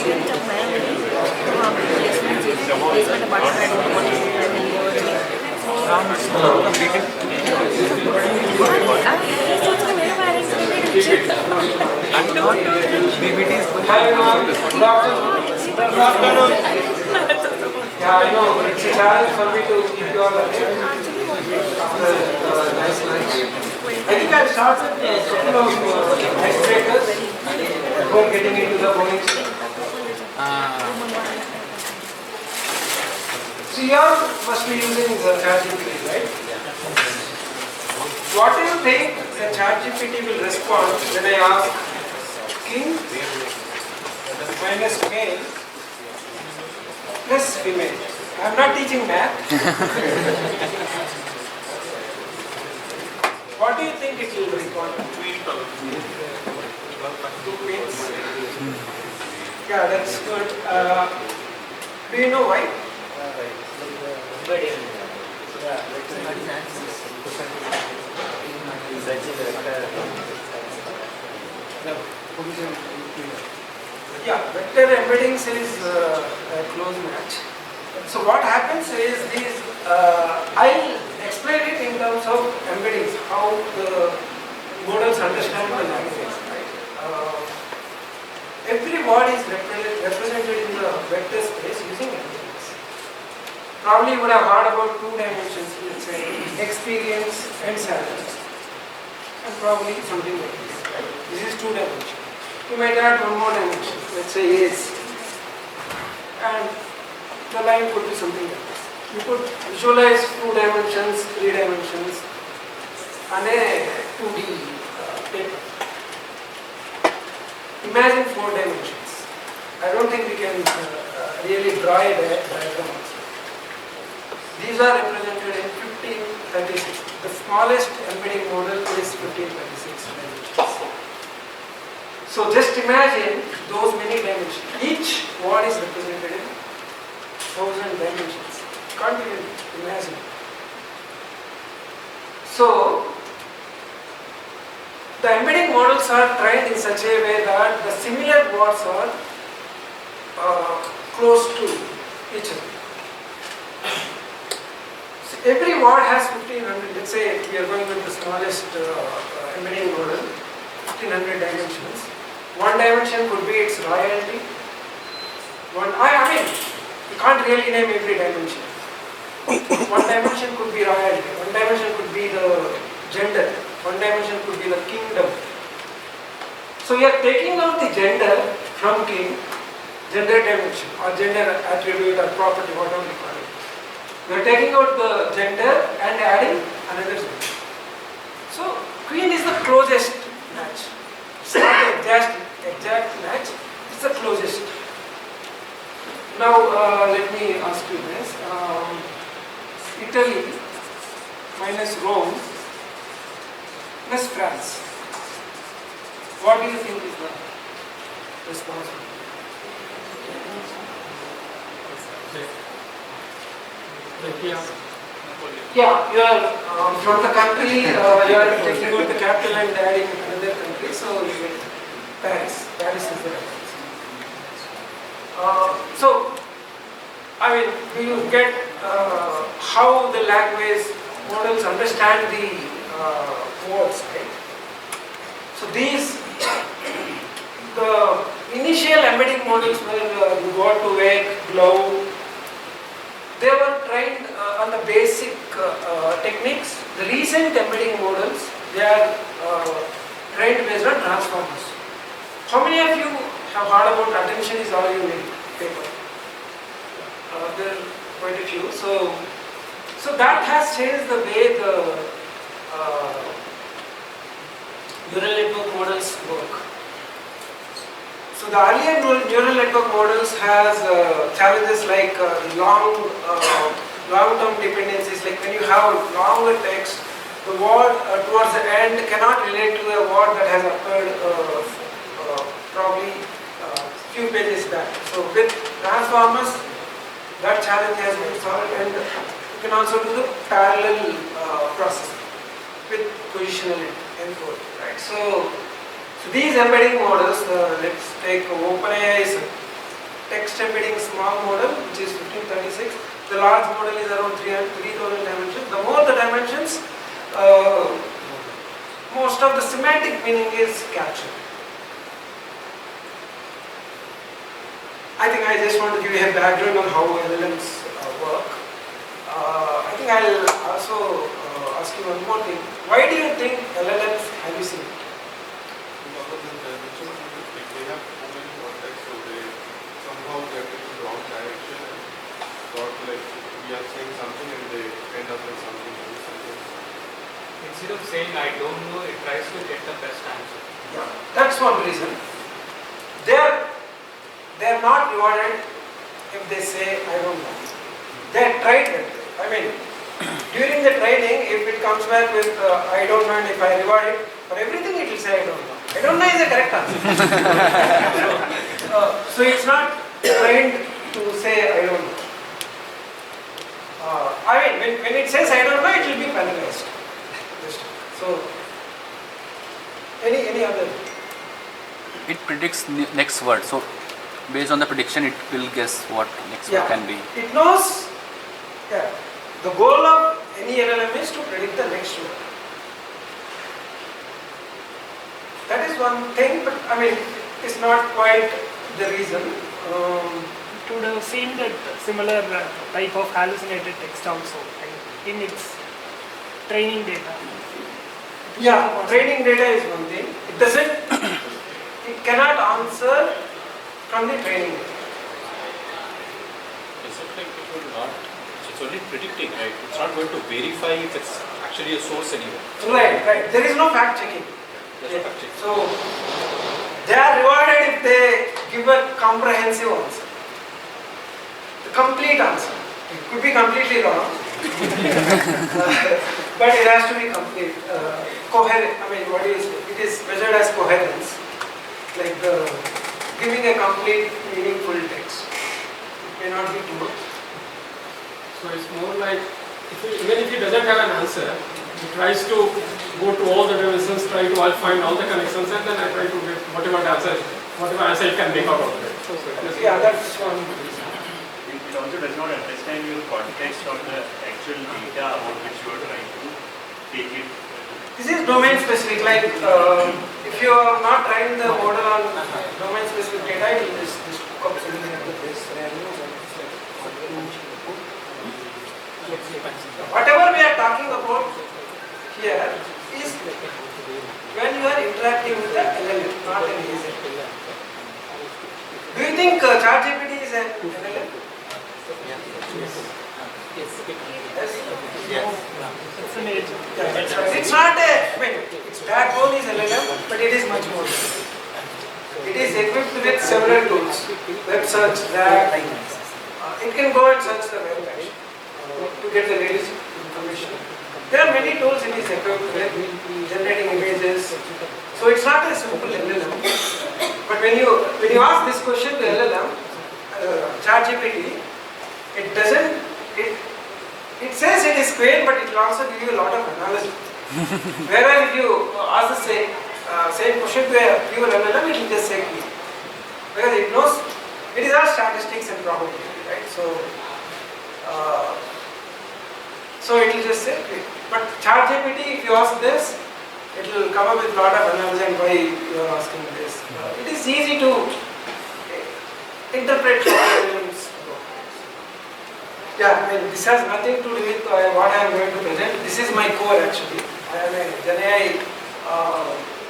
Yeah, I know, but it's a challenge for me to keep you all alive after nice lunch. I think I'll start with a couple of icebreakers before getting into the boring stuff. So you all must be using the ChatGPT, right? What do you think the ChatGPT will respond when I ask king minus male plus female? I'm not teaching math. What do you think it will respond? Two queens. Yeah, that's good. Do you know why? Yeah, vector embedding says a close match. So what happens is these, I'll explain it in terms of embeddings, how the models understand the language. Right? Every word is represented in the vector space using embeddings. Probably you would have heard about two dimensions, let's say experience and salary. And probably something like this. Right? This is two dimensions. You might add one more dimension, let's say is, and the line could be something like this. You could visualize 2 dimensions, 3 dimensions, and a 2D paper. Imagine 4 dimensions. I don't think we can really draw a diagram. These are represented in 1536. The smallest embedding model is 1536 dimensions. So just imagine those many dimensions. Each word is represented in 1000 dimensions. Can't even imagine. So the embedding models are trained in such a way that the similar words are close to each other. So every word has 1500. Let's say we are going with the smallest embedding model, 1500 dimensions. One dimension could be its royalty. I mean, you can't really name every dimension. One dimension could be royalty. One dimension could be the gender. One dimension could be the kingdom. So we are taking out the gender from king, gender dimension or gender attribute or property, whatever we call it. We are taking out the gender and adding another gender. So queen is the closest match. It's not the exact match, it's the closest. Now let me ask you this. Italy minus Rome plus France. What do you think is the response? Yeah, you are from the country, you are taking out the capital and adding another country, so you get Paris. Paris is the reference. So, I mean, do you get how the language models understand the words, right? So these, the initial embedding models were you got to wake, glow. They were trained on the basic techniques. The recent embedding models, they are trained based on transformers. How many of you have heard about attention is all you need paper? There are quite a few. So that has changed the way the neural network models work. So the earlier neural network models has challenges like long-term dependencies. Like when you have longer text, the word towards the end cannot relate to a word that has occurred probably few pages back. So with transformers, that challenge has been solved, and you can also do the parallel processing with positional encoding, right? So these embedding models, let's take OpenAI's text embedding small model, which is 1536. The large model is around 3000 dimensions. The more the dimensions, most of the semantic meaning is captured. I think I just want to give you a background on how LLMs work. I think I'll also ask you one more thing. Why do you think LLMs hallucinate? They have so many contexts, so they somehow get in the wrong direction and thought like we are saying something and they end up with something else. Instead of saying I don't know, it tries to get the best answer. Yeah, that's one reason. They're not rewarded if they say I don't know. They're tried that way. I mean, during the training, if it comes back with I don't know, and if I reward it for everything, it will say I don't know. I don't know is the correct answer. So it's not trained to say I don't know. I mean, when it says I don't know, it will be penalized. So, any other? It predicts next word. So, based on the prediction, it will guess what next word can be. It knows. Yeah. The goal of any LLM is to predict the next word. That is one thing, but I mean, it's not quite the reason. It would have seen that similar type of hallucinated text also in its training data. Yeah, training data is one thing. It doesn't, it cannot answer from the training data. Is it like it will not, it's only predicting, right? It's not going to verify if it's actually a source anywhere. Right. There is no fact checking. There's no fact checking. So, they are rewarded if they give a comprehensive answer. The complete answer. It could be completely wrong. But it has to be complete. Coherent. I mean, what is it? It is measured as coherence. Like giving a complete, meaningful text. It may not be too much. So it's more like, even if he doesn't have an answer, he tries to go to all the dimensions, try to find all the connections, and then I try to get whatever answer he can make out of it. So yeah, that's one reason. It also does not understand your context of the actual data about which you are trying to take it. This is domain specific. Like if you are not trying the model on domain specific data, it will just look up something at the place. Whatever we are talking about here is when you are interacting with the LLM, not an agent. Do you think ChatGPT is an LLM? Yes. It's an agent. Yeah, it's not a, I mean, its backbone is LLM, but it is much more. It is equipped with several tools. Web search, RAG. It can go and search the web page to get the latest information. There are many tools it is equipped with, generating images. So it's not a simple LLM. But when you ask this question to LLM, ChatGPT, it doesn't, it says it is great, but it will also give you a lot of analogy. Whereas if you ask the same question to a pure LLM, it will just say clean. Because it knows, it is all statistics and probability, right? So it will just say clean. But ChatGPT, if you ask this, it will come up with a lot of analogy and why you are asking this. It is easy to interpret LLMs. Yeah, I mean, this has nothing to do with what I am going to present. This is my core actually. I am a GenAI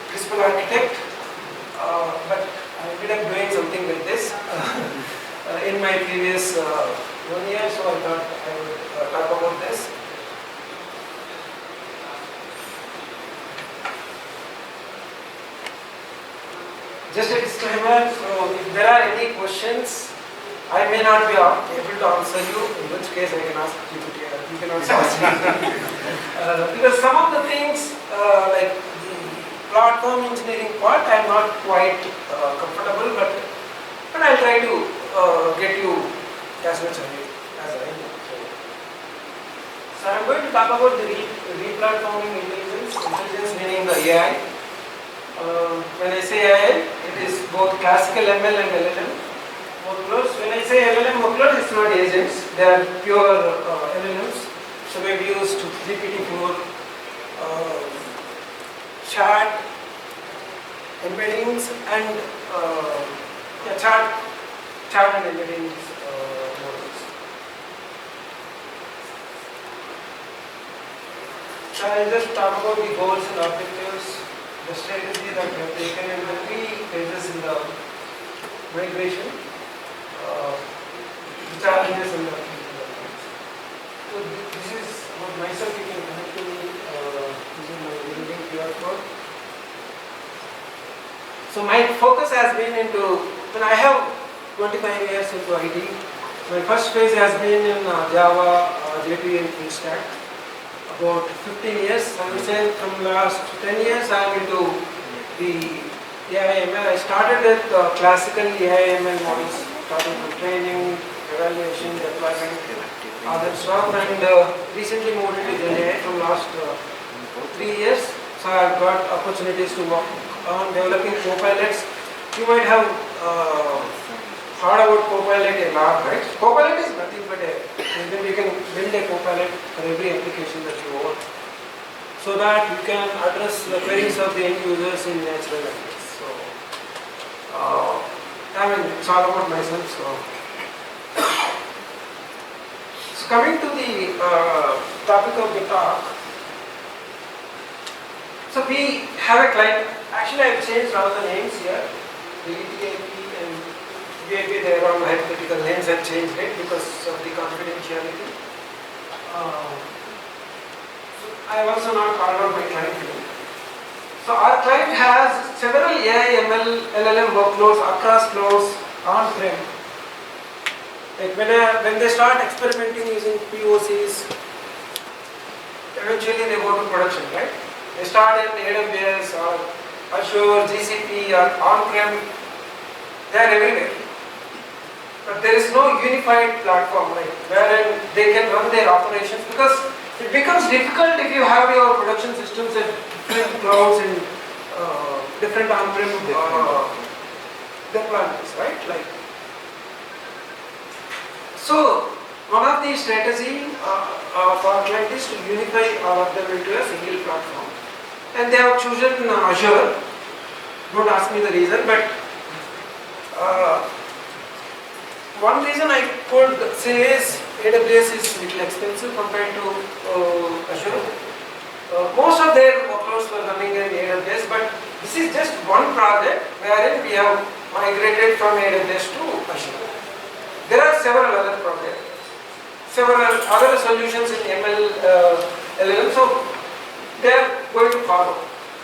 principal architect, but I ended up doing something like this in my previous 1 year, so I thought I would talk about this. Just a disclaimer, so if there are any questions, I may not be able to answer you, in which case I can ask GPT, you can also ask me. Because some of the things, like the platform engineering part, I am not quite comfortable, but I'll try to get you as much as I know. So I'm going to talk about the replatforming intelligence meaning the AI. When I say AI, it is both classical ML and LLM workloads. say LLM workload, it's not agents, they are pure LLMs. So we've used GPT-4, chat, embeddings, and chat and embeddings models. So I'll just talk about the goals and objectives, the strategy that we have taken, and the 3 phases in the migration, the challenges and the so this is about myself. You can connect to me using my LinkedIn QR code. So my focus has been into, when I have 25 years into IT, my first phase has been in Java, JP and full stack. About 15 years, I would say from last 10 years I am into the AI/ML. I started with classical AI/ML models, starting from training, evaluation, deployment, all that stuff, and recently moved into Gen AI from last 3 years. So I've got opportunities to work on developing copilots. You might have heard about Copilot a lot, right? Copilot is nothing but you can build a Copilot for every application that you want, so that you can address the queries of the end users in natural language. So, I mean, it's all about myself. So coming to the topic of the talk. So we have a client. Actually, I've changed all the names here. The ETAP and UAP, they are all hypothetical names. I've changed it because of the confidentiality. I also not called out my client name. So our client has several AI, ML, LLM workloads across flows on-prem. Like when they start experimenting using POCs, eventually they go to production, right? They start in AWS or Azure, GCP or on-prem. They are everywhere. But there is no unified platform, right, wherein they can run their operations, because it becomes difficult if you have your production systems at different clouds and different on-prem deployments, right? Like, so one of the strategy of our client is to unify all of them into a single platform, and they have chosen Azure. Don't ask me the reason, but one reason I could say is AWS is little expensive compared to Azure. Most of their workloads were running in AWS, but this is just one project wherein we have migrated from AWS to Azure. There are several other projects, several other solutions in ML, LLM, so they are going to follow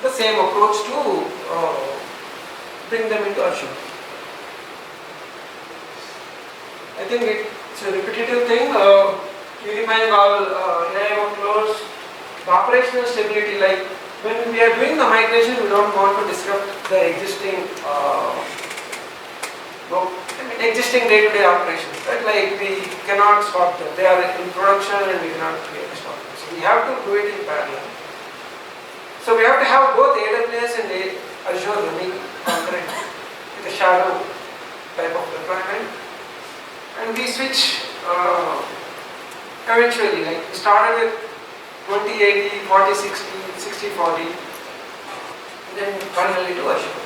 the same approach to bring them into Azure. I think it's a repetitive thing, unifying all AI workloads, the operational stability, like when we are doing the migration, we don't want to disrupt the existing existing day-to-day operations, right? Like we cannot stop them. They are in production and we cannot really stop them. So we have to do it in parallel. So we have to have both AWS and Azure running concurrently with a shadow type of deployment. And we switch eventually, like we started with 20/80, 40/60, 60/40, and then finally to Azure,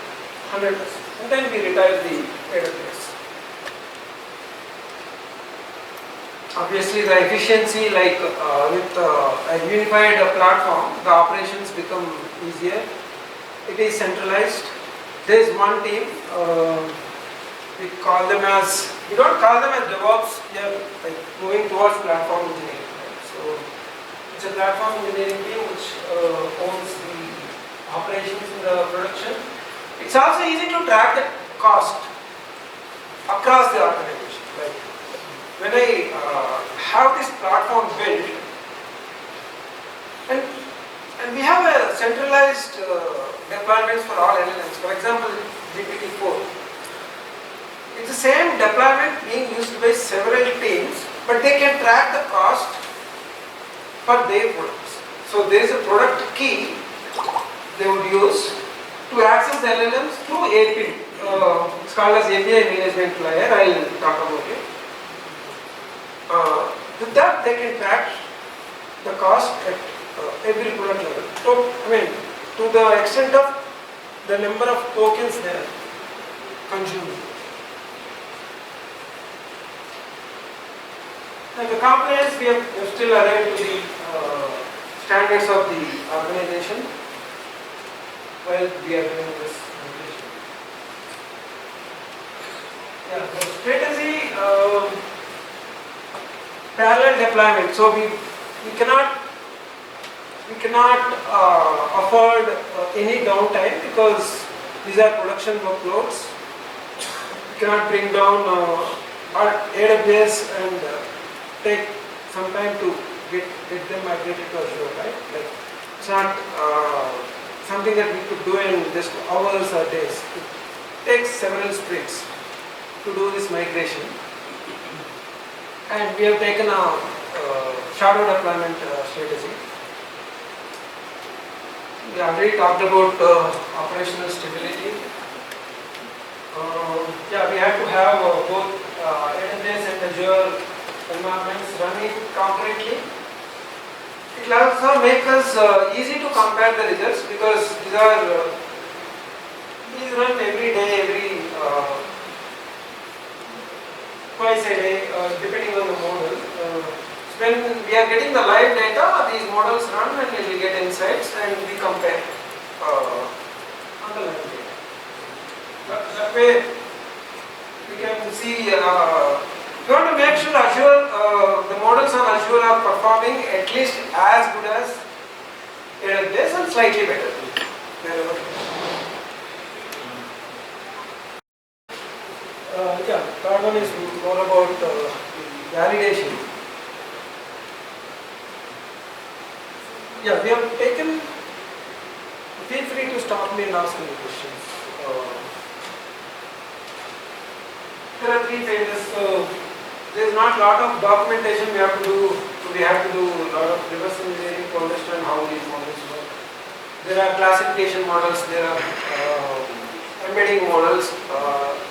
100%. And then we retired the AWS. Obviously the efficiency, like with a unified platform, the operations become easier. It is centralized. There is one team. We call them as, we don't call them as DevOps, we are like moving towards platform engineering. Right? So it's a platform engineering team which owns the operations in the production. It's also easy to track the cost across the organization. Like when I have this platform built, and we have a centralized deployments for all LLMs. For example, GPT-4. It's the same deployment being used by several teams, but they can track the cost for their products. So there is a product key they would use to access the LLMs through API. it's called as API management layer. I'll talk about it. With that, they can track the cost at every product level. So, I mean, to the extent of the number of tokens they are consuming. And the compliance, we have still arrived to the standards of the organization while we are doing this migration. Yeah, the strategy, parallel deployment. So we cannot afford any downtime because these are production workloads. We cannot bring down our AWS and take some time to get them migrated to Azure, right? Like, it's not something that we could do in just hours or days. It takes several sprints to do this migration. And we have taken a shadow deployment strategy. We already talked about operational stability. Yeah, we have to have both AWS and Azure environments running concurrently. It will also make us easy to compare the results because these run every day, twice a day, depending on the model. When we are getting the live data, these models run and we will get insights and we compare on the live data. That way we can see, we want to make sure Azure, the models on Azure are performing at least as good as AWS and slightly better. Yeah, third one is more about validation. Yeah, we have taken, feel free to stop me and ask me questions. There are three phases. So there is not a lot of documentation we have to do. We have to do a lot of reverse engineering to understand how these models work. There are classification models, there are embedding models,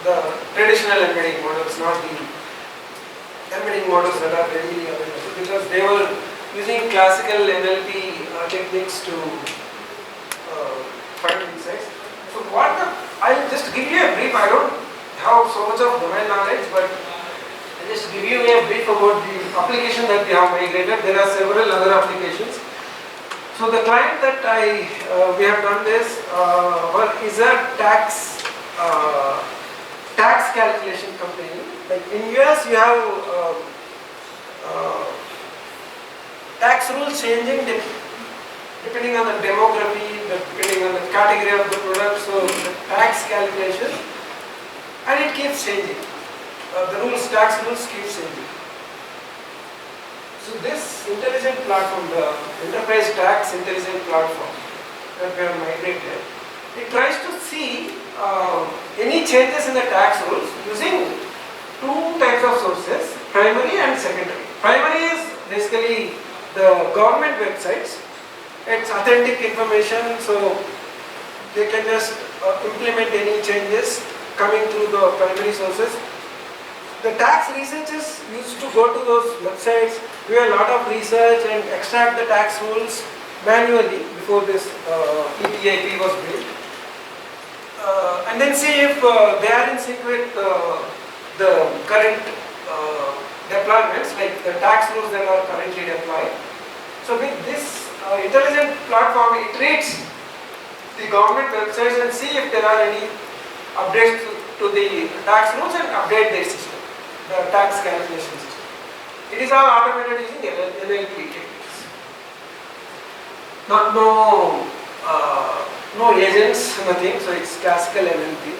the traditional embedding models, not the embedding models that are readily available because they were using classical NLP techniques to find insights. So I'll just give you a brief. I don't have so much of domain knowledge, but I'll just give you a brief about the application that we have migrated. There are several other applications. So the client that we have done this is a tax calculation company. Like in US, you have tax rules changing depending on the demography, depending on the category of the product. So the tax calculation, and it keeps changing. Tax rules keep changing. So this intelligent platform, the enterprise tax intelligent platform that we have migrated, it tries to see any changes in the tax rules using two types of sources, primary and secondary. Primary is basically the government websites. It's authentic information, so they can just implement any changes coming through the primary sources. The tax researchers used to go to those websites, do a lot of research and extract the tax rules manually before this EPIP was built. And then see if they are in sync with the current deployments, like the tax rules that are currently deployed. So with this intelligent platform, it reads the government websites and see if there are any updates to the tax rules and update their system, the tax calculation system. It is all automated using NLP techniques. No agents, nothing, so it's classical NLP.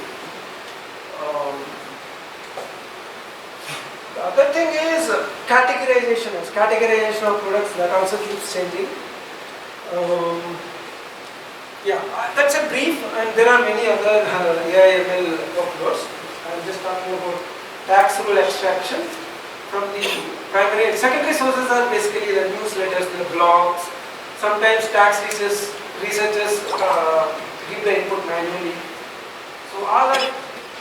The other thing is categorization of products that also keeps changing. Yeah, that's a brief, and there are many other AI/ML workloads. I'm just talking about tax rule extraction from the primary and secondary sources are basically the newsletters, the blogs. Sometimes tax researchers give the input manually. So all that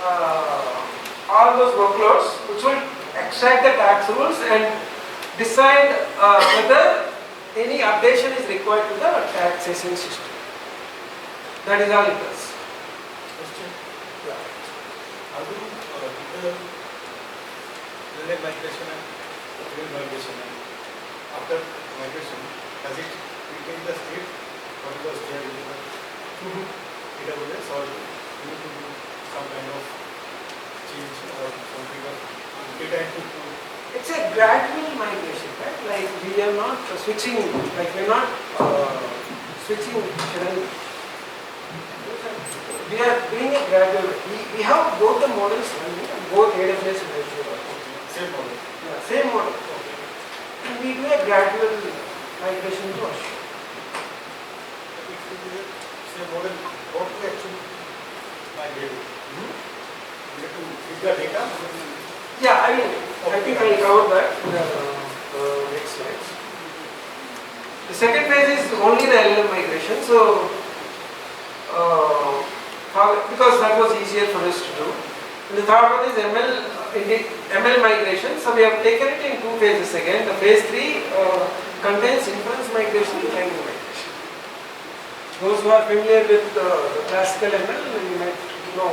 all those workloads, which will extract the tax rules and decide whether any updation is required to the taxation system. That is all it does. Question. How do the LLM migration and real migration and after migration, does it retain the state or it was there in the AWS or you need to do some kind of change or something of data input to? It's a gradual migration, right? Like we are not switching, like we're not switching suddenly. We are doing it gradually. We have both the models running, both AWS and Azure. Same model. Yeah, same model. Okay. And we do a gradual migration to Azure. If you do the same model, what do you actually migrate? You have to feed the data? Yeah, I mean, I think I will cover that in the next slides. The second phase is only the LLM migration. So, because that was easier for us to do. And the third one is ML migration. So we have taken it in two phases again. The phase 3 contains inference migration and training migration. Those who are familiar with the classical ML, you might know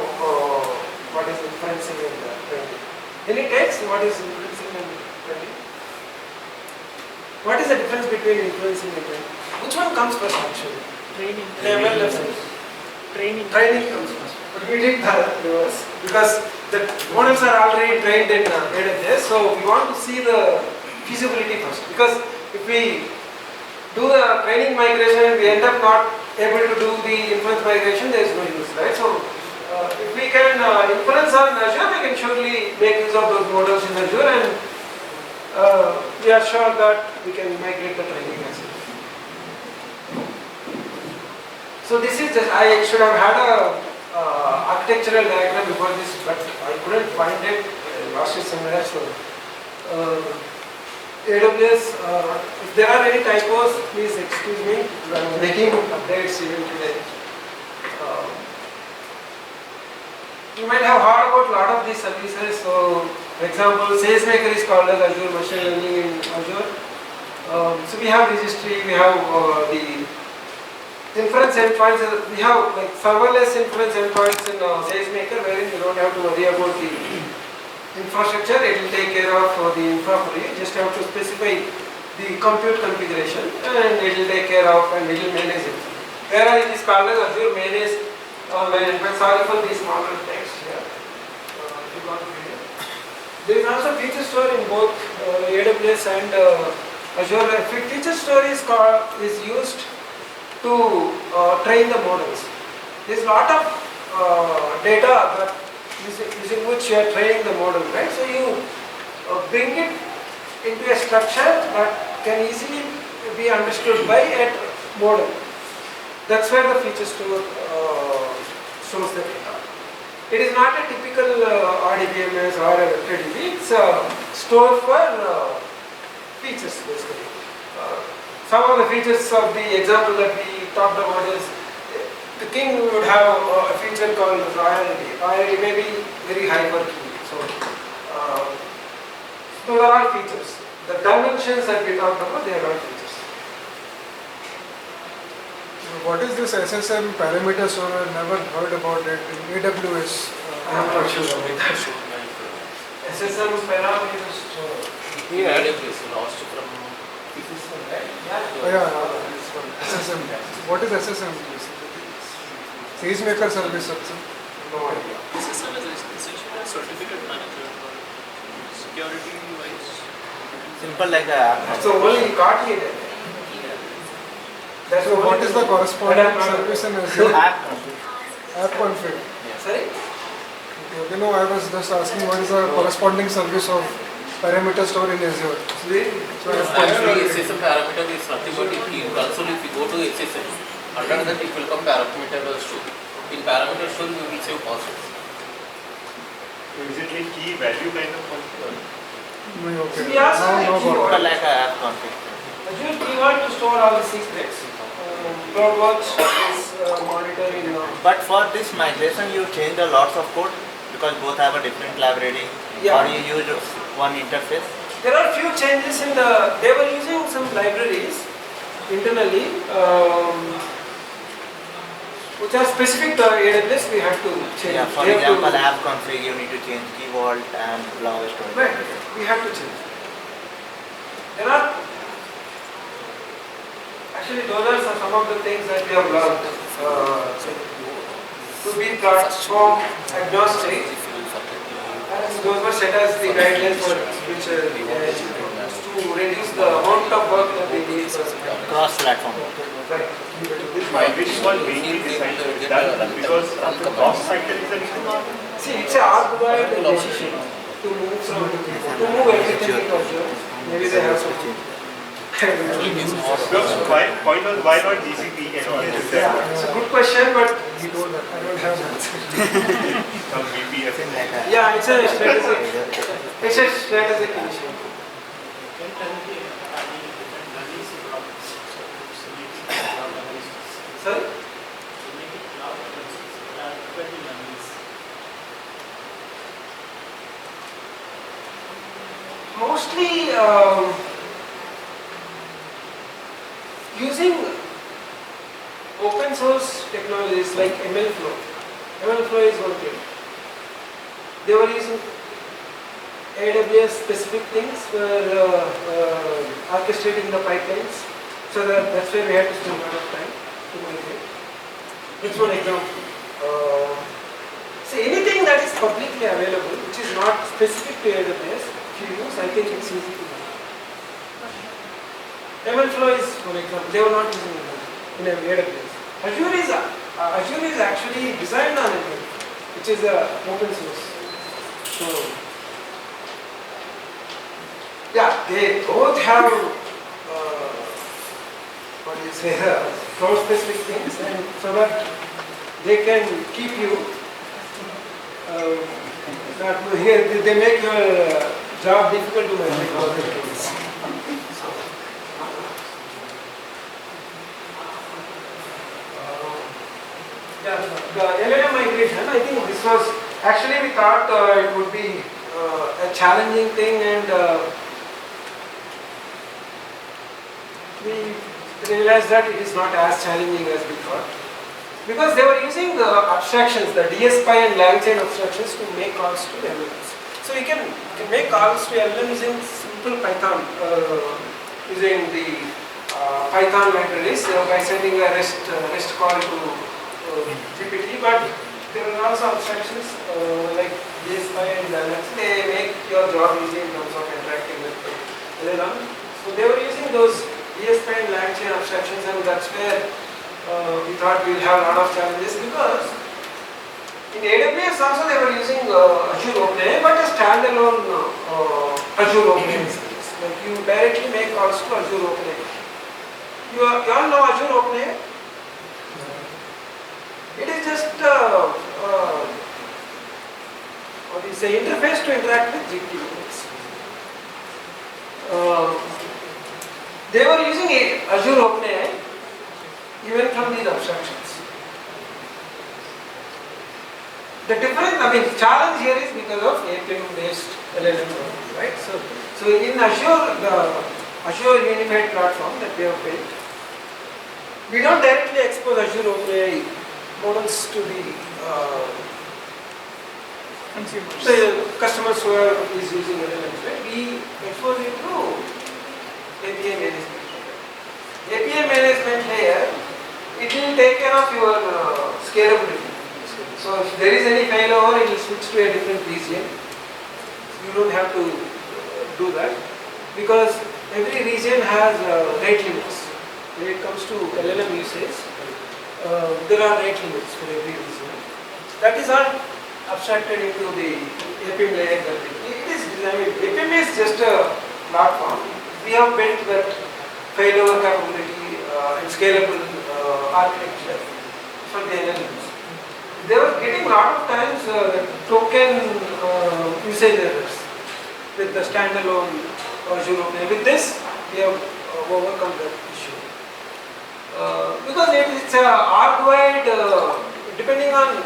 what is inferencing and training. Any text, what is inferencing and training? What is the difference between inferencing and training? Which one comes first actually? Training. The ML lesson. Training. Training comes first. But we did the reverse because the models are already trained in AWS, so we want to see the feasibility first. Because if we do the training migration and we end up not able to do the inference migration, there is no use, right? So if we can inference on Azure, we can surely make use of those models in Azure, and we are sure that we can migrate the training as well. So this is just, I should have had a architectural diagram before this, but I couldn't find it. I lost it somewhere. So AWS, if there are any typos, please excuse me. I'm making updates even today. You might have heard about a lot of these services. So, for example, SageMaker is called as Azure Machine Learning in Azure. So we have registry, we have the inference endpoints. We have like serverless inference endpoints in SageMaker, wherein you don't have to worry about the infrastructure. It will take care of the infra for you. Just have to specify the compute configuration, and it will take care of and it will manage it. Whereas it is called as Azure Managed Environment. Sorry for the smaller text here. If you got it here. There is also feature store in both AWS and Azure. Feature store is used to train the models. There is a lot of data that using which you are training the model, right? So you bring it into a structure that can easily be understood by a model. That's where the feature store stores the data. It is not a typical RDBMS or a VectorDB. It's a store for features basically. Some of the features of the example that we talked about is the king would have a feature called royalty. Royalty may be very high for king. So there are features. The dimensions that we talked about, they are all features. What is this SSM parameter store? I've never heard about it in AWS. I am not sure about that. SSM parameter store. Yeah. AWS lost from SSM. What is SSM? SageMaker service also. No idea. SSM is essentially a certificate manager for security wise. Simple like a So only got me there. That's So what is the corresponding service in Azure? app. App config. Sorry? Okay, you know, I was just asking what is the corresponding service of parameter store in Azure. So app Actually, config. SSM parameter is nothing but in console. If you go to SSM, under that it will come parameter store. In parameter store, you will save passwords. So is it like key value kind of function? Okay. We asked Now got Simple it. like a app config. Azure keyword to store all the secrets. CloudWatch is monitoring. But for this migration, you change the lots of code. because both have a different library, Yeah. or you use one interface? There are few changes in the, they were using some libraries internally, which are specific to AWS, we have to change. Yeah, for We have to- example, app config, you need to change key vault and blob storage. Right, we have to change. There are, actually those are some of the things that we have learned. To be platform agnostic, and those were set as the guidelines for future to reduce the amount of work that we need for Cross-platform. Right. Migrating one mainly decided done because of the cost factor is an issue. See, it's a hard-wired decision to move everything to Azure. Maybe they have some. Because point was why not GCP and all this? Yeah, it's a good question, but I don't have an answer. Some VPS. Yeah, it's a strategic initiative. Sorry? Mostly using open source technologies like MLflow. MLflow is one thing. They were using AWS specific things for orchestrating the pipelines. So that's where we had to spend a lot of time to migrate. That's one example. So anything that is publicly available, which is not specific to AWS, if you use, I think it's easy to use. MLflow is one example. They were not using it in AWS. Azure is actually designed on ML, which is open source. So yeah, they both have cloud specific things, and so that they can keep you not here. They make your job difficult to manage all the things. The LLM migration, I think this was, actually we thought it would be a challenging thing, and we realized that it is not as challenging as we thought. Because they were using the abstractions, the DSPy and LangChain abstractions to make calls to LLMs. So you can make calls to LLMs in simple Python, using the Python libraries by sending a REST call to GPT, but there are also abstractions like DSPy and LLMs. They make your job easy in terms of interacting with LLM. So they were using those DSPy and LangChain abstractions, and that's where we thought we'll have a lot of challenges, because in AWS also they were using Azure OpenAI, but a standalone Azure OpenAI instance. Like you directly make calls to Azure OpenAI. You all know Azure OpenAI? It is just what do you say, interface to interact with GPUs. They were using Azure OpenAI even from these abstractions. The difference, challenge here is because of APM-based LLM, right? So in Azure, the Azure Unified Platform that we have built, we don't directly expose Azure OpenAI models to the consumers. The customers who are using LLMs, right? We expose it to API management. API management layer, it will take care of your scalability. So if there is any failover, it will switch to a different region. You don't have to do that, because every region has rate limits. When it comes to LLM usage, there are rate limits for every region. That is all abstracted into the APM layer. It is designed. APM is just a platform. We have built that failover capability and scalable architecture for the LLMs. They were getting a lot of times the token usage errors with the standalone Azure OpenAI. With this, we have overcome that issue. Because it's a arc-wide, depending on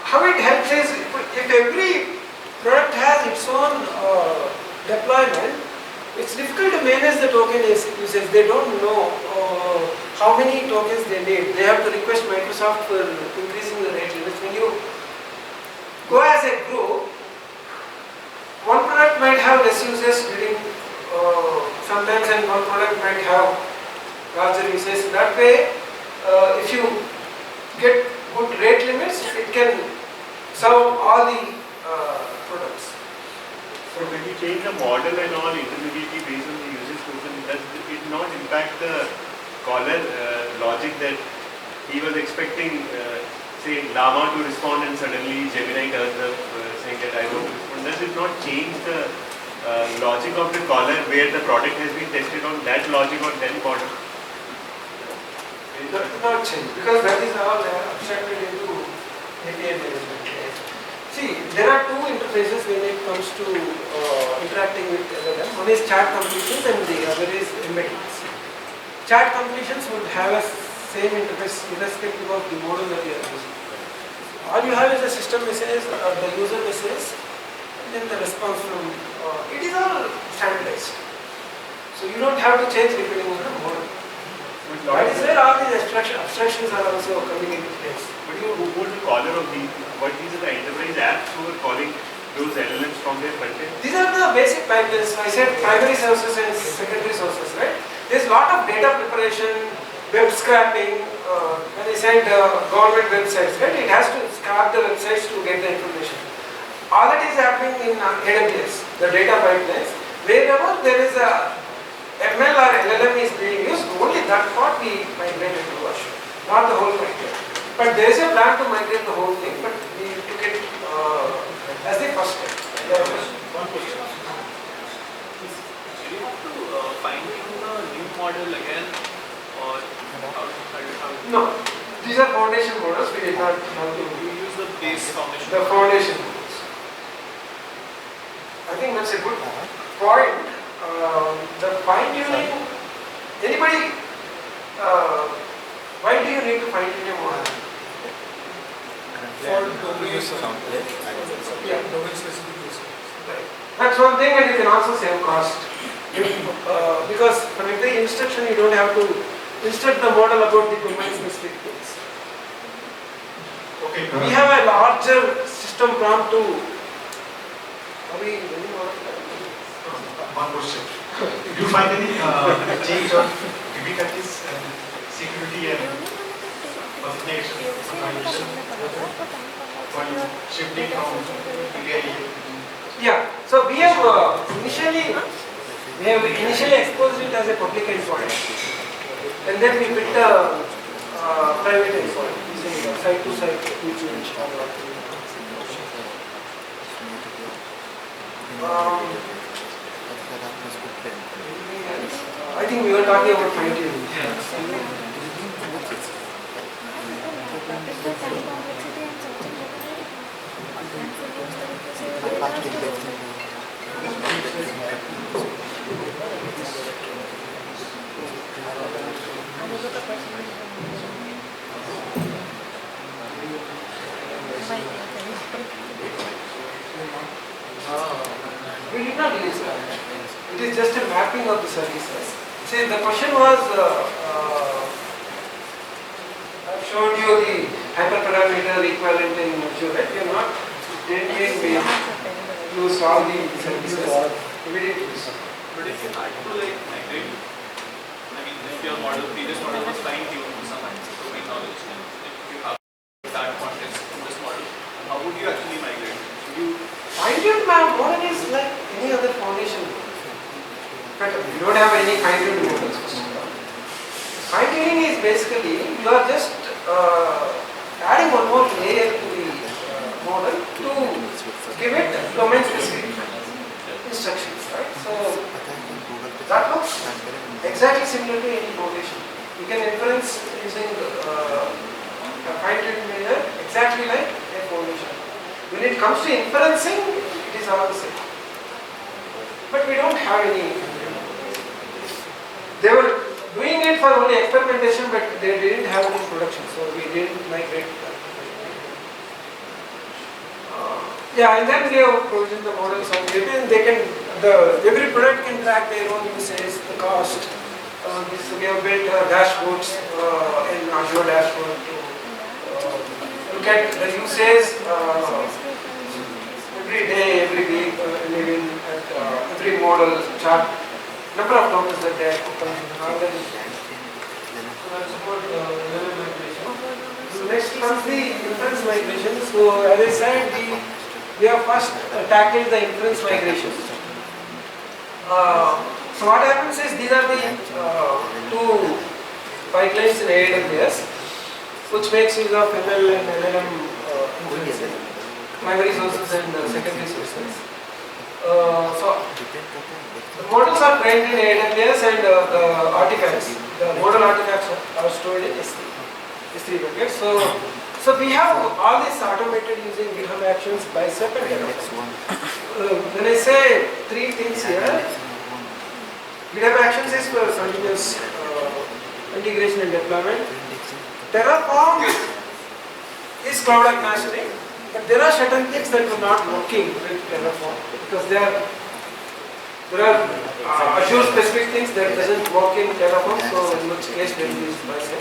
how it helps is if every product has its own deployment, it's difficult to manage the token usage. They don't know how many tokens they need. They have to request Microsoft for increasing the rate limits. When you go as a group, one product might have less users during sometimes, and one product might have larger users. That way, if you get good rate limits, it can serve all the products. So when you change the model and all intermediately based on the usage token, does it not impact the caller logic that he was expecting, say, Llama to respond and suddenly Gemini turns up saying that I want to respond? Does it not change the logic of the caller where the product has been tested on that logic on that model? It does not change because that is all abstracted into API management. See, there are two interfaces when it comes to interacting with LLM. One is chat completions and the other is embeddings. Chat completions would have a same interface irrespective of the model that you are using. All you have is the system message, the user message, and then the response from, it is all standardized. So you don't have to change depending on the model. That is where all these abstractions are also coming into place. But you hold the caller of these are the enterprise apps who are calling those LLMs from their frontend? These are the basic pipelines. I said primary sources and secondary sources, right? There's a lot of data preparation, web scraping. When I said government websites, right? It has to scrap the websites to get the information. All that is happening in AWS, the data pipelines. Wherever there is a ML or LLM is being used, only that part we migrate into Azure, not the whole pipeline. But there is a plan to migrate the whole thing, but we took it as the first step. One question. Do you have to fine-tune the new model again, or how? No, these are foundation models. We did not have to use the base foundation. the foundation models. I think that's a good point. The fine-tuning, anybody, why do you need to fine-tune a model? For domain use. Yeah. Domain specific use. Right. That's one thing, and you can also save cost. Because for every instruction you don't have to instruct the model about the domain specific things. Okay. We have a larger system prompt to. Are we running out of time? One question. Do you find any change or difficulties and security and authentication while shifting from API? Yeah. So we have initially exposed it as a public endpoint, and then we built a private endpoint using site-to-site usage. I think we were talking about fine-tuning. We did not use that. It is just a mapping of the services. See, the question was, I've shown you the hyperparameter equivalent in Azure, right? We have not we used all the services. We didn't use them. But if you had to like migrate, I mean, if your previous model was fine-tuned to some domain knowledge, and if you have that context in this model, how would you actually migrate? Would you fine-tuned model is like any other foundation model. But you don't have any fine-tuned models. Fine-tuning is basically you are just adding one more layer to the model to give it domain-specific instructions, right? So that looks exactly similar to any foundation. You can inference using a fine-tuned layer exactly like a foundation. When it comes to inferencing, it is all the same. But we don't have any. They were doing it for only experimentation, but they didn't have it in production, so we didn't migrate that. Yeah, and then we have provisioned the models on API, and they can, every product can track their own usage, the cost. So we have built dashboards in Azure dashboard to look at the usage every day, every week, living at every model chart, number of tokens that they are consuming, all that is there. So that's about LLM migration. So next comes the inference migration. So as I said, we have first tackled the inference migration. So what happens is these are the two pipelines in AWS, which makes use of ML and LLM inferencing, primary sources and secondary sources. So the models are trained in AWS, and the artifacts, the model artifacts are stored in S3 bucket. So we have all this automated using GitHub Actions, Bicep and Terraform. When I say three things here, GitHub Actions is for continuous integration and deployment. Terraform is cloud agnostic, but there are certain things that were not working with Terraform because there are Azure specific things that doesn't work in Terraform, so in which case they use Bicep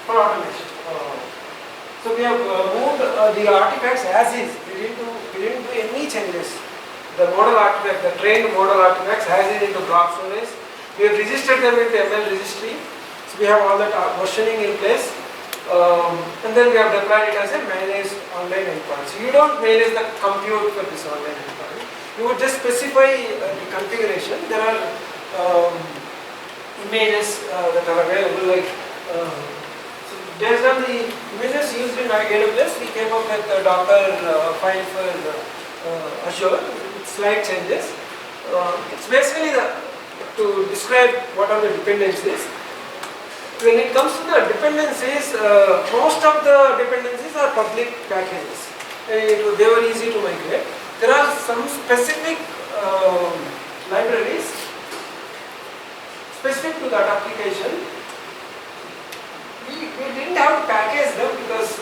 for automation. So we have moved the artifacts as is. We didn't do any changes. The model artifact, the trained model artifacts as is into block storage. We have registered them into ML registry. So we have all that versioning in place. And then we have deployed it as a managed online endpoint. So you don't manage the compute for this online endpoint. You would just specify the configuration. There are images that are available, like based on the images used in AWS, we came up with a Docker file for Azure with slight changes. It's basically to describe what are the dependencies. When it comes to the dependencies, most of the dependencies are public packages. They were easy to migrate. There are some specific libraries specific to that application. We didn't have to package them because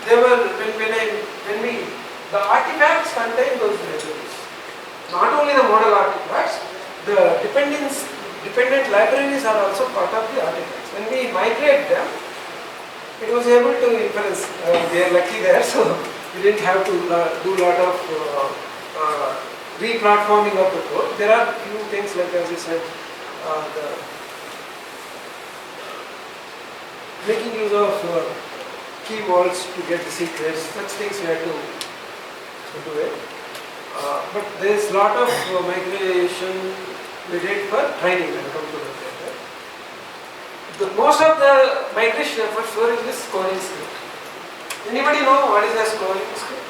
they were the artifacts contain those libraries. Not only the model artifacts, the dependent libraries are also part of the artifacts. When we migrate them, it was able to inference. We are lucky there, so we didn't have to do a lot of replatforming of the code. There are few things like, as you said, making use of key vaults to get the secrets, such things we had to do it. But there is a lot of migration we did for training. I'll come to that later. Most of the migration effort storage is scoring script. Anybody know what is a scoring script?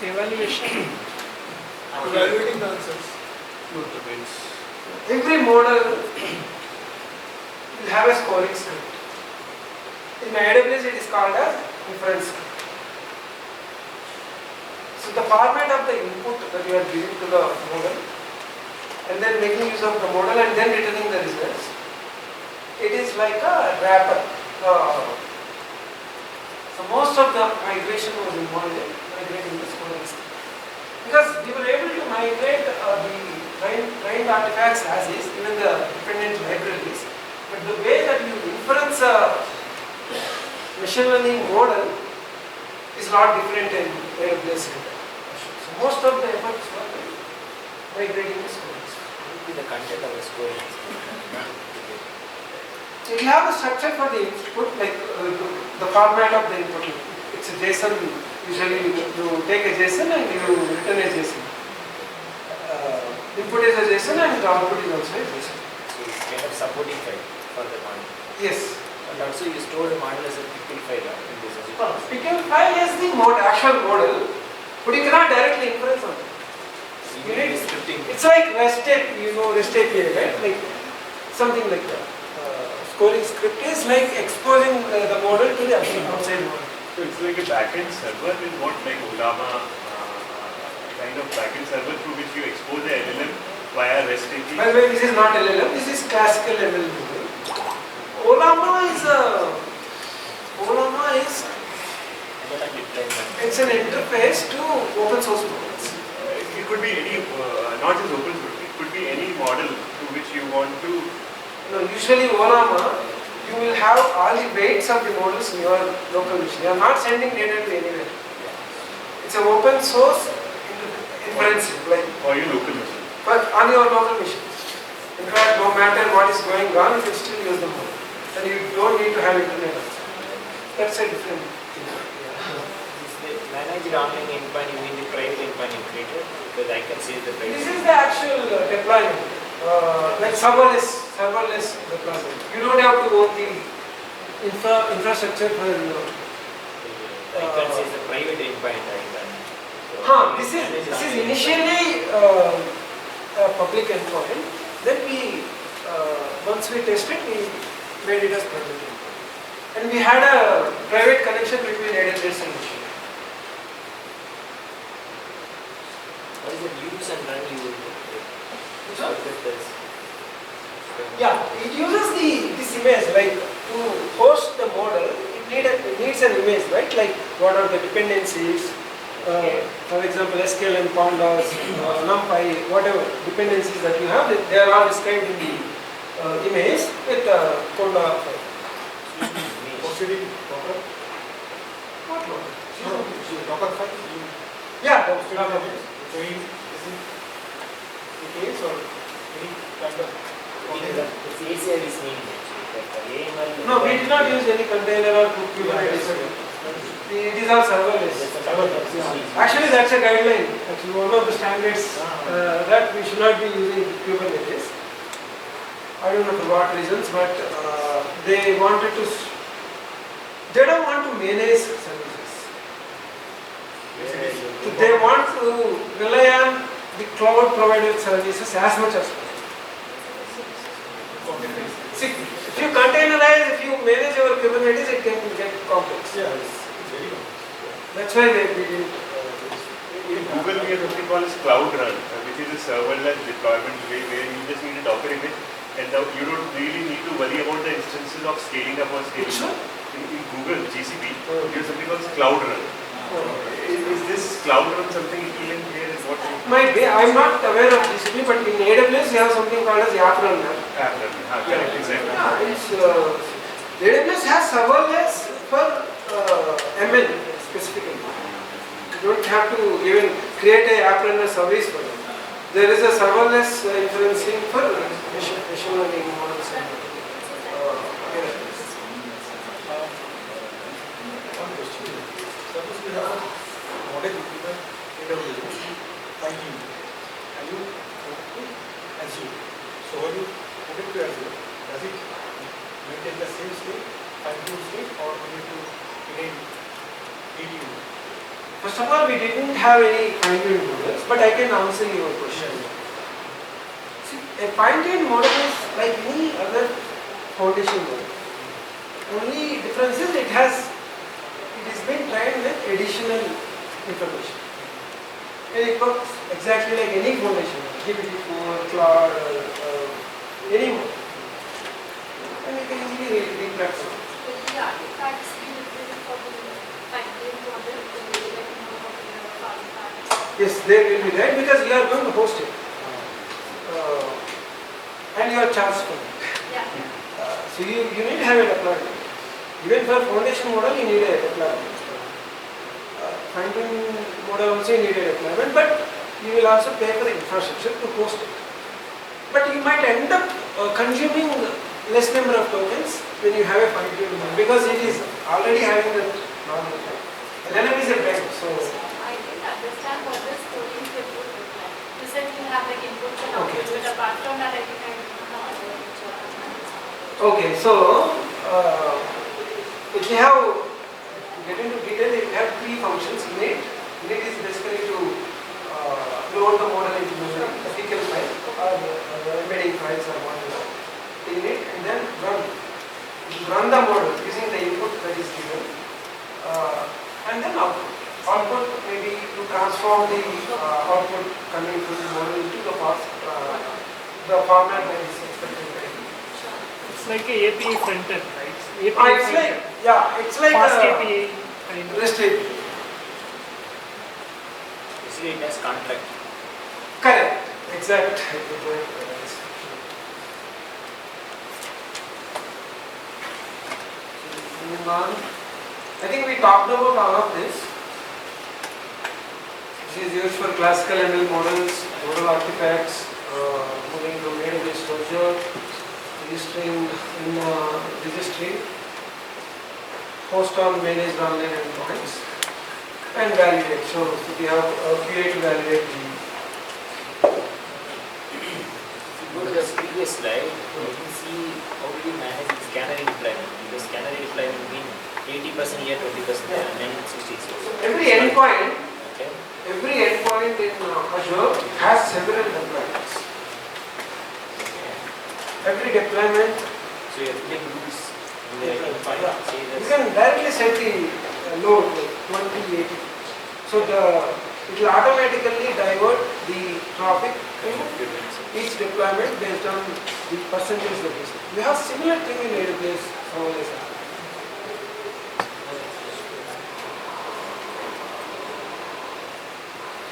Evaluation. Evaluating the answers. Every model will have a scoring script. In AWS it is called as inference script. So the format of the input that you are giving to the model, and then making use of the model and then returning the results, it is like a wrapper. So most of the migration was involved in migrating the scoring script. Because we were able to migrate the trained artifacts as is, even the dependent libraries. But the way that you inference a machine learning model is not different in AWS. So most of the efforts were in migrating the scoring script. The content of the scoring. So you have the structure for the input, like the format of the input. It's a JSON. Usually you take a JSON and you return a JSON. Input is a JSON and the output is also a JSON. So it's kind of supporting file for the model. Yes. And also you store the model as a pickle file in this Azure. Pickle file is the actual model, but you cannot directly inference on it. You need scripting. It's like REST API, you know REST API, right? Like something like that. Scoring script is like exposing the model to the outside model. So it's like a backend server in what, like Olama kind of backend server through which you expose the LLM via REST API. By the way, this is not LLM, this is classical ML model. Olama is It's an interface to open source models. It could be any, not just open source, it could be any model to which you want to. No, usually OLAMA, you will have all the weights of the models in your local machine. You are not sending data to anywhere. It's an open source inference, like For your local machine. but on your local machine. In fact, no matter what is going on, you can still use the model. And you don't need to have internet also. That's a different thing. Manage the online endpoint, you mean the private endpoint you created? Because I can see the private. This is the actual deployment, like serverless deployment. You don't have to own the infrastructure for I can see the private endpoint like that. This is initially a public endpoint. Then we, once we tested, we made it as private endpoint. And we had a private connection between AWS and Azure. What is it use and run you will Which one? Yeah, it uses this image, like to host the model, it needs an image, right? Like what are the dependencies, for example, SQL and pandas, NumPy, whatever dependencies that you have, they are all described in the image with Conda file. Proceeding Docker? What Docker? Docker file? Yeah, Docker. Docker. Showing details or any kind of it's ACI is needed. AML. No, we did not use any container or Kubernetes. It is all serverless. Actually, that's a guideline. Actually, one of the standards that we should not be using Kubernetes. I don't know for what reasons, but they wanted to. They don't want to manage services. They want to rely on the cloud provided services as much as possible. See, if you containerize, if you manage your Kubernetes, it can get complex. Yeah, it's very good. That's why we didn't. In Google, we have something called as Cloud Run, which is a serverless deployment way where you just need a Docker image and you don't really need to worry about the instances of scaling up or scaling down. In Google, GCP, you have something called Cloud Run. Is this Cloud Run something equivalent here? Is what Might be. I'm not aware of GCP, but in AWS, we have something called as App Runner. Correct, exactly. Yeah, it's, AWS has serverless for ML specifically. You don't have to even create a App Runner service for them. There is a serverless inferencing for machine learning models. One question. Suppose we have a model with the AWS, fine-tuned, and you put to Azure. So when you put it to Azure, does it maintain the same state, fine-tuned state, or we need to again redo? First of all, we didn't have any fine-tuned models, but I can answer your question. See, a fine-tuned model is like any other foundation model. Only difference is it has been trained with additional information. And it works exactly like any foundation model, GPT-4, Claude, any model. And you can easily replatform. Yes, they will be there because you are going to host it. And you are charged for it. So you need to have a deployment. Even for foundation model, you need a deployment. Fine-tuning model also you need a deployment, but you will also pay for the infrastructure to host it. But you might end up consuming less number of tokens when you have a fine-tuned model because it is already having the normal time. LLM is a bank, so. I didn't understand what this coding input look like. You said you have like inputs and outputs, but apart from that, I think I don't know how to Okay, so if you have, get into detail, you have three functions. Init. Init is basically to load the model into memory, the SQL file or embedding files or whatever. Init and then run. Run the model using the input that is given. And then output. Output maybe to transform the output coming from the model into the format that is expected by you. It's like a API front end, right? It's like, yeah, it's like fast API. REST API. Basically, it has contract. Correct. Exact. Moving on. I think we talked about all of this. This is used for classical ML models, model artifacts, moving from AWS to Azure, registering in registry, host on managed online endpoints, and validate. So we have QA to validate the. Go to the previous slide, you can see how do we manage scanner deployment. Because scanner deployment means 80% here, 20% there, and then 60. Every endpoint, Okay. every endpoint in Azure has several deployments. Every deployment, So you have to take rules in the endpoint. Say you that can directly set the load like 20, 80. So it will automatically divert the traffic to each deployment based on the percentage that is. We have similar thing in AWS serverless app.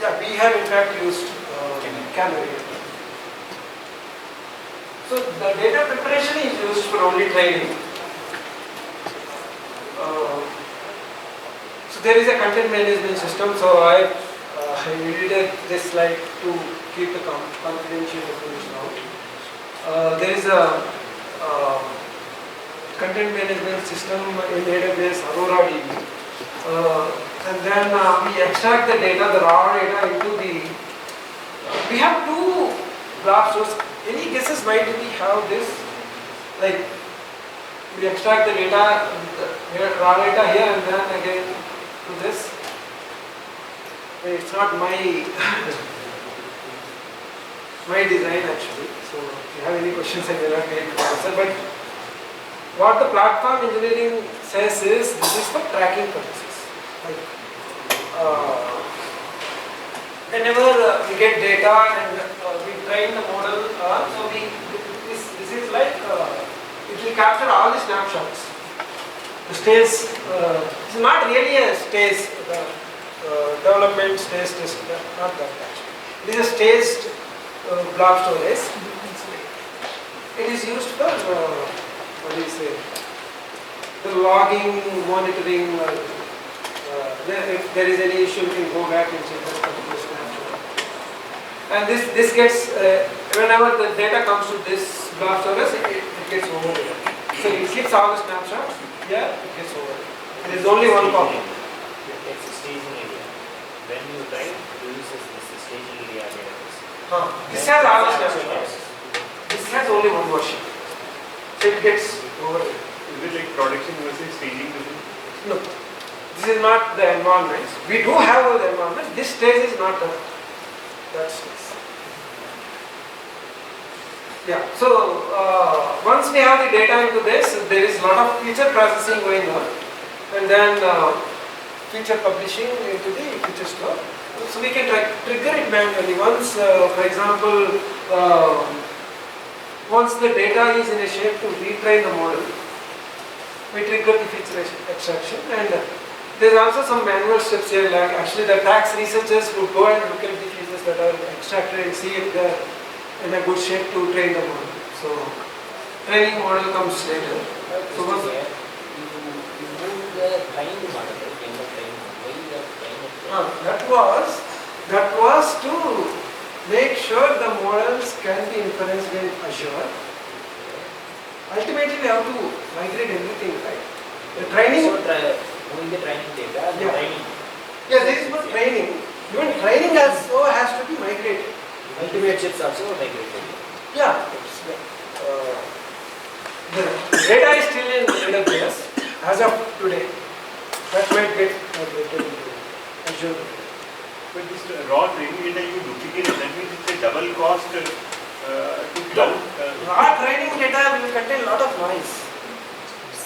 Yeah, we have in fact used Canary. So the data preparation is used for only training. So there is a content management system. So I edited this slide to keep the confidential information out. There is a content management system in AWS Aurora DB. And then we extract the data, the raw data into the. We have two graph stores. Any guesses why do we have this? Like we extract the data, the raw data here, and then again to this. It's not my my design actually. So if you have any questions, I will not be able to answer. But what the platform engineering says is this is for tracking purposes. Like whenever we get data and we train the model, so this is like it will capture all the snapshots. The stage it's not really a stage. Development stage test, not that actually. It is a staged blob storage. It is used for what do you say? The logging, monitoring. If there is any issue, you can go back and check that particular snapshot. And this gets whenever the data comes to this blob storage, it gets overlaid. So it keeps all the snapshots. Yeah, it gets overlaid. There is only one copy. it's a staging area. When you write, you use this staging area database. This has all the snapshots. This has only one version. So it gets overlaid. Is it like production versus staging? No. This is not the environment. We do have the environment. This stage is not that stage. Yeah. So once we have the data into this, there is a lot of feature processing going on, and then feature publishing into the feature store. So we can trigger it manually. Once, for example, once the data is in a shape to retrain the model, we trigger the feature extraction, and there's also some manual steps here. Like actually, the tax researchers would go and look at the features that are extracted and see if they're in a good shape to train the model. So training model comes later. So once you move the trained model, in the trained, why the trained? that was to make sure the models can be inferenced in Azure. Ultimately, we have to migrate everything, right? The training. So moving the training data, the training. Yeah, this is for training. Even training also has to be migrated. Ultimate chips also migrated. Yeah. The data is still in AWS as of today. That might get migrated into Azure. But this raw training data you duplicate, that means it's a double cost to cloud. Raw training data will contain a lot of noise.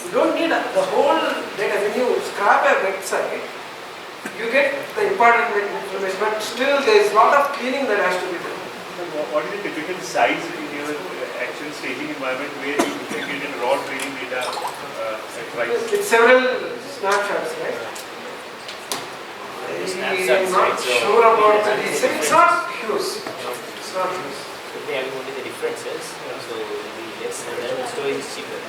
You don't need the whole data. When you scrap a website, you get the important information, but still there is a lot of cleaning that has to be done. What is the typical size in your actual staging environment where you duplicate raw training data? It's several snapshots, right? The I'm snapshots, not right? So sure about the having details. It's not huge. It's not huge. if they having only the differences, so it will be less and then the storage is cheaper.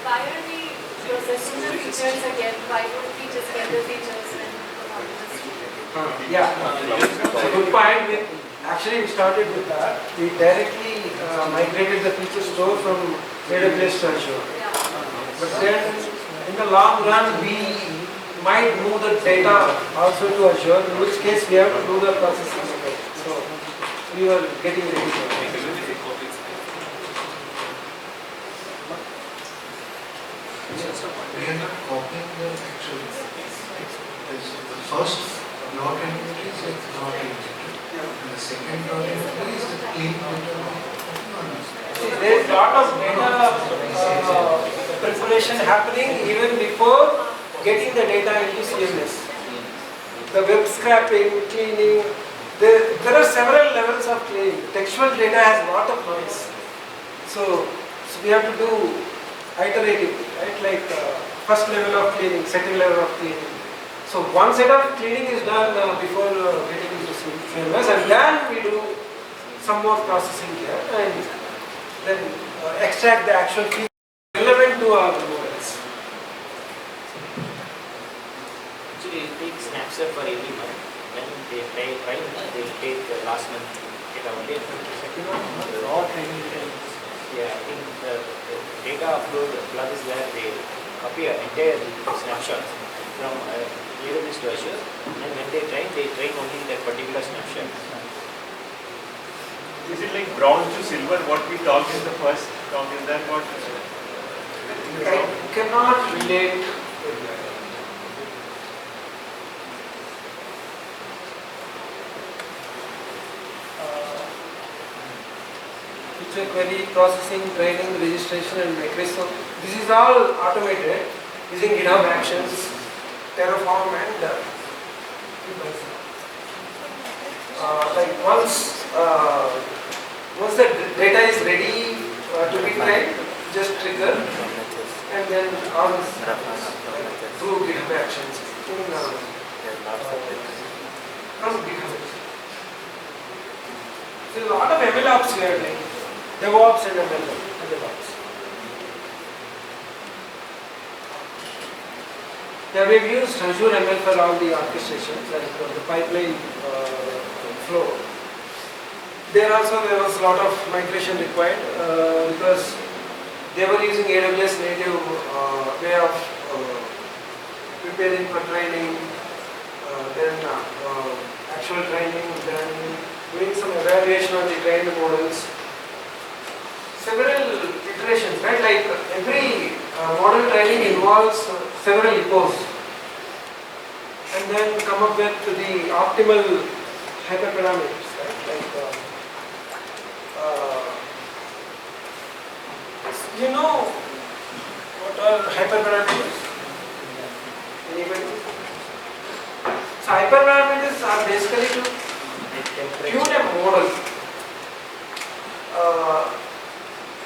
Why are we processing the features again? Why don't we just get the features and come out with the Yeah, it's a good point. Actually, we started with that. We directly migrated the feature store from AWS to Azure. Yeah. But then, in the long run, we might move the data also to Azure, in which case we have to do the processing again. So, we are getting ready for that. We are not copying the actual. The first block entity is like block entity. And the second block entity is the clean data. See, there is a lot of data preparation happening even before getting the data into CMS. The web scraping, cleaning, there are several levels of cleaning. Textual data has a lot of noise. So we have to do iteratively, right? Like first level of cleaning, second level of cleaning. So one set of cleaning is done before getting into CMS, and then we do some more processing here and then extract the actual features relevant to our models. Actually, it takes snapshot for every month. When they try, they take the last month data only. Raw training data. Yeah, I think the data upload plug is where they copy an entire snapshot from AWS to Azure, and when they train only that particular snapshot. Is it like bronze to silver? What we talked in the first talk, is that what? I cannot relate with that. Feature query, processing, training, registration and migration. So this is all automated using GitHub Actions, Terraform and like once the data is ready to be trained, just trigger and then all through GitHub Actions from GitHub. So a lot of ML ops we are doing, DevOps and MLOps. Yeah, we've used Azure ML for all the orchestrations and the pipeline flow. There was a lot of migration required because they were using AWS native way of preparing for training, then actual training, then doing some evaluation of the trained models. Several iterations, right? Like every model training involves several epochs, and then come up with the optimal hyperparameters, right? Like you know what are hyperparameters? Anybody? So hyperparameters are basically to tune a model.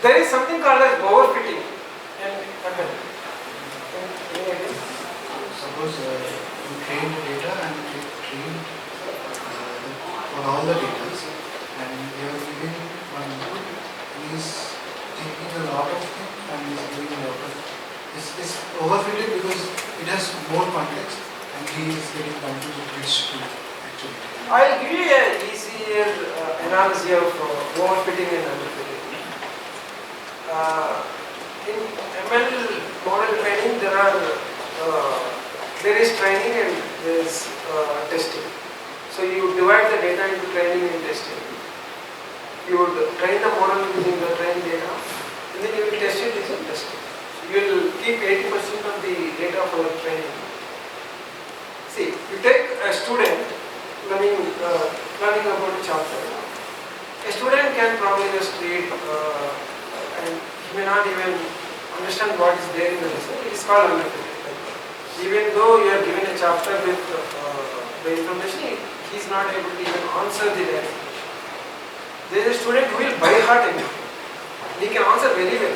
There is something called as overfitting in ML. Suppose you train the data and you train on all the data, and you are giving one input, and is taking a lot of things and is giving a lot of. It's overfitted because it has more context and he is getting confused which to actually. I'll give you an easier analogy of overfitting and underfitting. In ML model training, there is training and there is testing. So you divide the data into training and testing. You would train the model using the trained data, and then you will test it using testing. You will keep 80% of the data for training. See, you take a student learning about a chapter. A student can probably just read and he may not even understand what is there in the result. It is called underfitting. Even though you are given a chapter with the information, he is not able to even answer the data. There is a student who will by heart everything. He can answer very well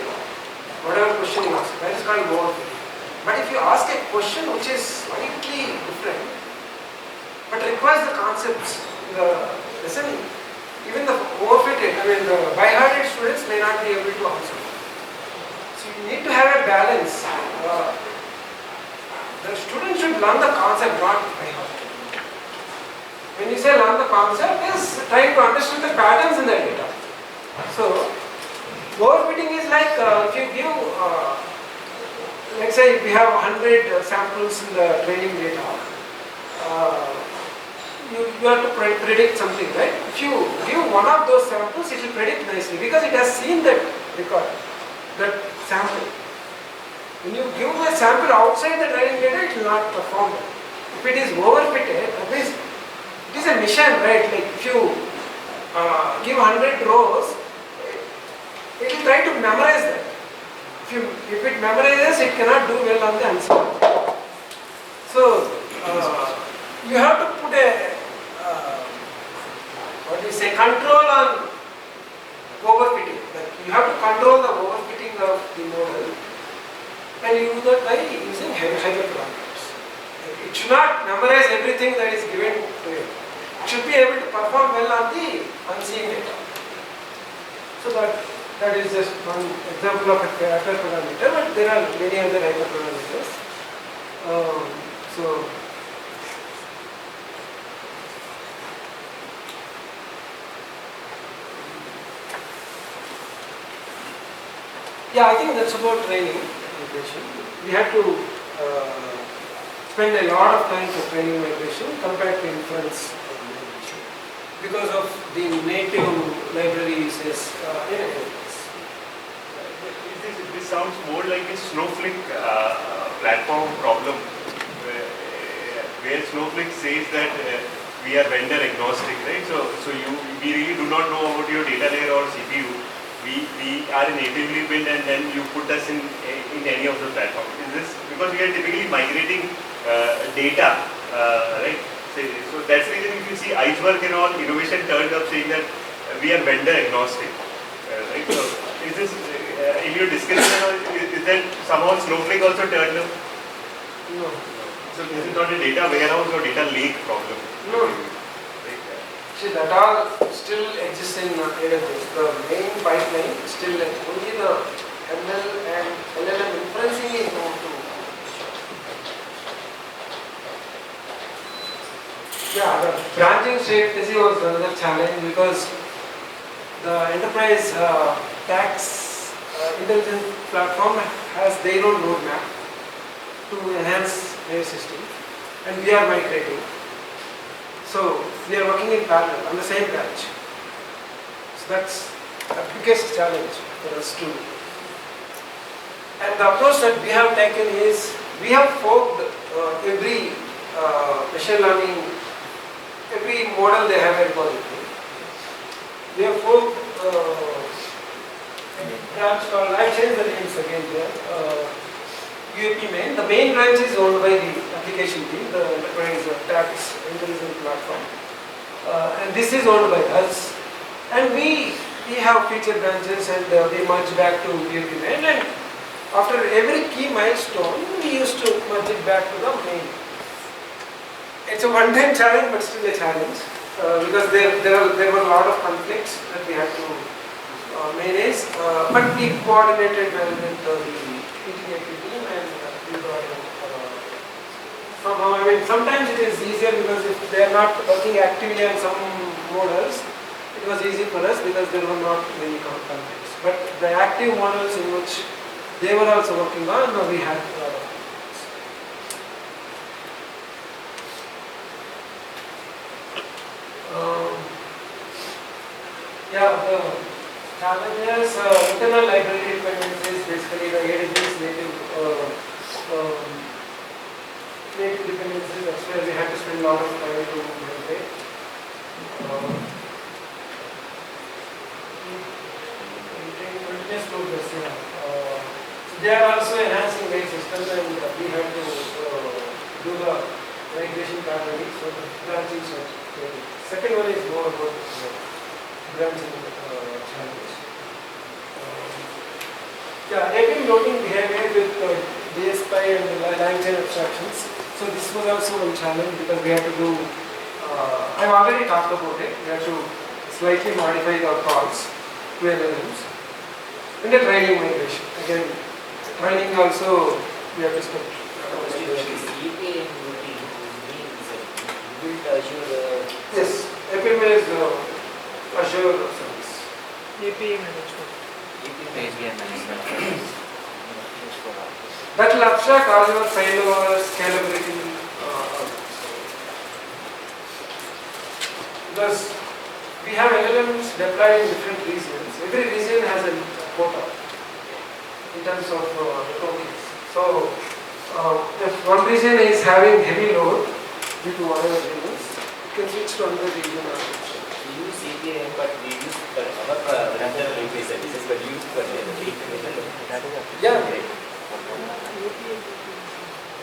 whatever question you ask. That is called overfitting. But if you ask a question which is slightly different, but requires the concepts, the listening, even the overfitted, the by-hearted students may not be able to answer. So you need to have a balance. The student should learn the concept, not by heart. When you say learn the concept, is trying to understand the patterns in the data. So overfitting is like if you give, let's say we have 100 samples in the training data, you have to predict something, right? If you give one of those samples, it will predict nicely because it has seen that record, that sample. When you give a sample outside the training data, it will not perform well. If it is overfitted, that means it is a mission, right? Like if you give 100 rows, it will try to memorize that. If it memorizes, it cannot do well on the answer. So you have to put a control on overfitting. Like you have to control the overfitting of the model, and you do that by using hyperparameters. It should not memorize everything that is given to it. It should be able to perform well on the unseen data. So that is just one example of a hyperparameter, but there are many other hyperparameters. Yeah, I think that's about training migration. We have to spend a lot of time for training migration compared to inference migration because of the native libraries as in AWS. This sounds more like a Snowflake platform problem where Snowflake says that we are vendor agnostic, right? So we really do not know about your data layer or CPU. We are natively built and then you put us in any of the platforms. Is this because we are typically migrating data, right? So that's the reason if you see Iceberg and all, innovation turned up saying that we are vendor agnostic, right? So is this in your discussion, is that somehow Snowflake also turned up? No. So this is not a data warehouse or data lake problem? No. See, that all still exists in AWS. The main pipeline is still only the ML and LLM inferencing is known to. Yeah, the branching strategy was another challenge because the enterprise tax intelligence platform has their own roadmap to enhance their system, and we are migrating. So we are working in parallel on the same branch. So that's the biggest challenge for us to. And the approach that we have taken is we have forked every machine learning, every model they have a repository. We have forked a branch called, I changed the names again here. UAP main. The main branch is owned by the application team, the enterprise tax intelligence platform, and this is owned by us. And we have feature branches, and we merge back to UAP main. And after every key milestone, we used to merge it back to the main. It's a one-time challenge, but still a challenge because there were a lot of conflicts that we had to manage. But we coordinated well with the integrated team. Somehow, sometimes it is easier because if they are not working actively on some models, it was easy for us because there were not many conflicts. But the active models in which they were also working on, we had a lot of conflicts. The challenges, internal library dependencies, basically the AWS native dependencies, that's where we had to spend a lot of time to migrate. Continuous progress, so they are also enhancing their systems, and we had to do the migration parallelly, so the branching. Second one is more about branching challenges. API loading behavior with DSPy and line chain abstractions. So this was also one challenge because we had to do, I've already talked about it, we had to slightly modify our calls to LLMs. And the training migration. Again, training also we have to spend. API and routine means built Azure. Yes, API is Azure service. API management. API management. That will abstract all your failover, scalability. Because we have LLMs deployed in different regions. Every region has a quota in terms of tokens. So, if one region is having heavy load due to whatever reasons, you can switch to another region. We use API, but we use our random API services, but use for Yeah.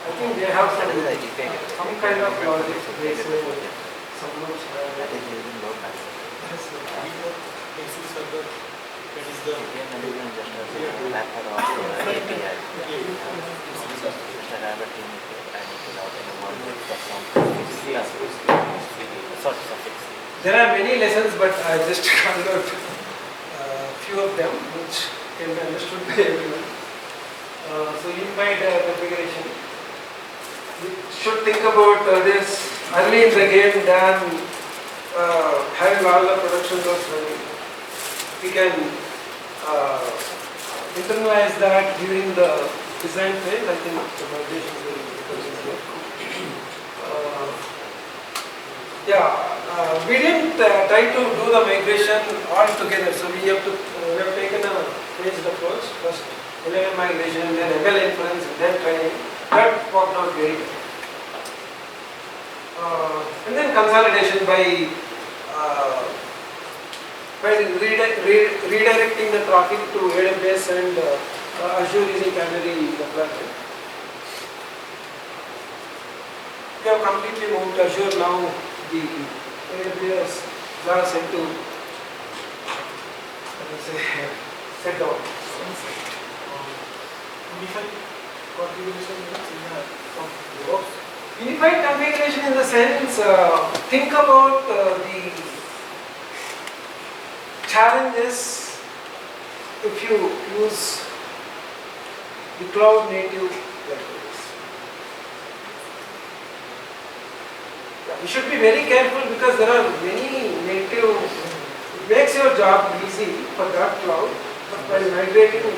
I think they have some kind of logic based some groups have that. There are many lessons, but I just called out few of them which can be understood by everyone. So unified configuration. We should think about this early in the game than having all the production nodes running. We can internalize that during the design phase. I think the migration will become easier. We didn't try to do the migration all together. So we have taken a phased approach. First LLM migration, then ML inference, then training. That worked out very well. And then consolidation by redirecting the traffic to AWS and Azure using canary deployment. We have completely moved to Azure now. The AWS are set to set down. Unified configuration in the sense, think about the challenges if you use the cloud native libraries. You should be very careful because there are many native, it makes your job easy for that cloud, but while migrating,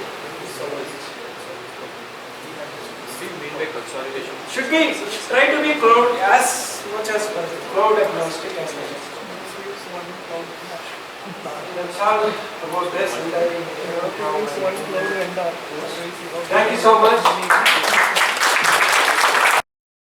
consolidation should be try to be cloud as much as possible, cloud agnostic as much as possible. That's all about this. And thank you so much.